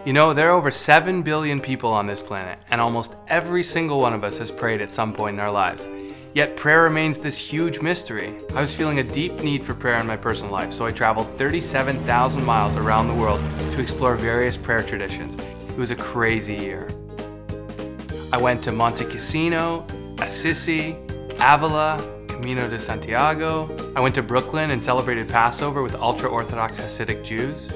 You know, there are over 7 billion people on this planet, and almost every single one of us has prayed at some point in our lives. Yet prayer remains this huge mystery. I was feeling a deep need for prayer in my personal life, so I traveled 37,000 miles around the world to explore various prayer traditions. It was a crazy year. I went to Monte Cassino, Assisi, Avila, Camino de Santiago. I went to Brooklyn and celebrated Passover with ultra-Orthodox Hasidic Jews.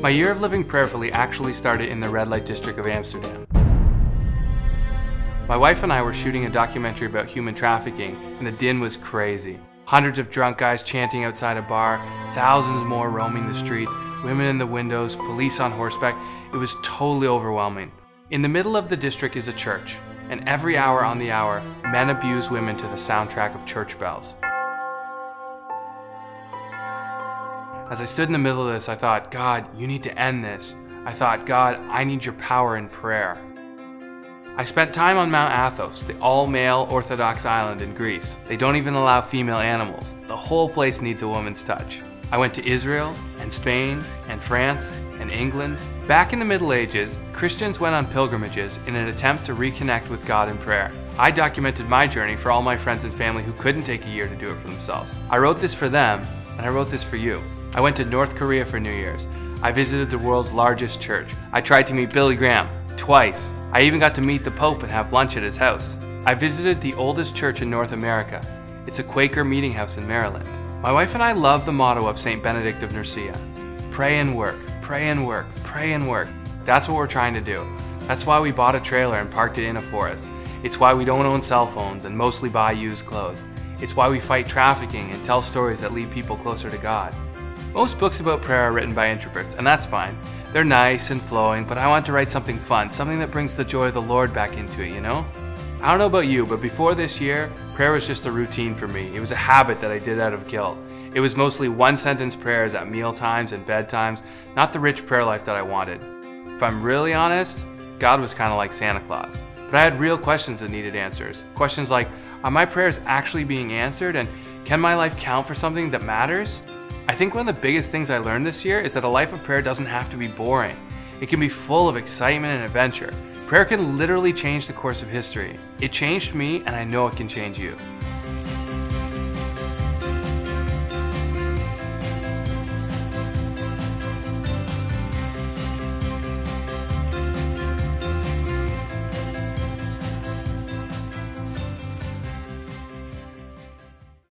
My year of living prayerfully actually started in the red light district of Amsterdam. My wife and I were shooting a documentary about human trafficking, and the din was crazy. Hundreds of drunk guys chanting outside a bar, thousands more roaming the streets, women in the windows, police on horseback. It was totally overwhelming. In the middle of the district is a church, and every hour on the hour, men abuse women to the soundtrack of church bells. As I stood in the middle of this, I thought, God, you need to end this. I thought, God, I need your power in prayer. I spent time on Mount Athos, the all-male Orthodox island in Greece. They don't even allow female animals. The whole place needs a woman's touch. I went to Israel, and Spain, and France, and England. Back in the Middle Ages, Christians went on pilgrimages in an attempt to reconnect with God in prayer. I documented my journey for all my friends and family who couldn't take a year to do it for themselves. I wrote this for them, and I wrote this for you. I went to North Korea for New Year's. I visited the world's largest church. I tried to meet Billy Graham twice. I even got to meet the Pope and have lunch at his house. I visited the oldest church in North America. It's a Quaker meeting house in Maryland. My wife and I love the motto of St. Benedict of Nursia. Pray and work, pray and work, pray and work. That's what we're trying to do. That's why we bought a trailer and parked it in a forest. It's why we don't own cell phones and mostly buy used clothes. It's why we fight trafficking and tell stories that lead people closer to God. Most books about prayer are written by introverts, and that's fine. They're nice and flowing, but I want to write something fun, something that brings the joy of the Lord back into it, you know? I don't know about you, but before this year, prayer was just a routine for me. It was a habit that I did out of guilt. It was mostly one-sentence prayers at meal times and bedtimes, not the rich prayer life that I wanted. If I'm really honest, God was kind of like Santa Claus. But I had real questions that needed answers. Questions like, are my prayers actually being answered, and can my life count for something that matters? I think one of the biggest things I learned this year is that a life of prayer doesn't have to be boring. It can be full of excitement and adventure. Prayer can literally change the course of history. It changed me, and I know it can change you.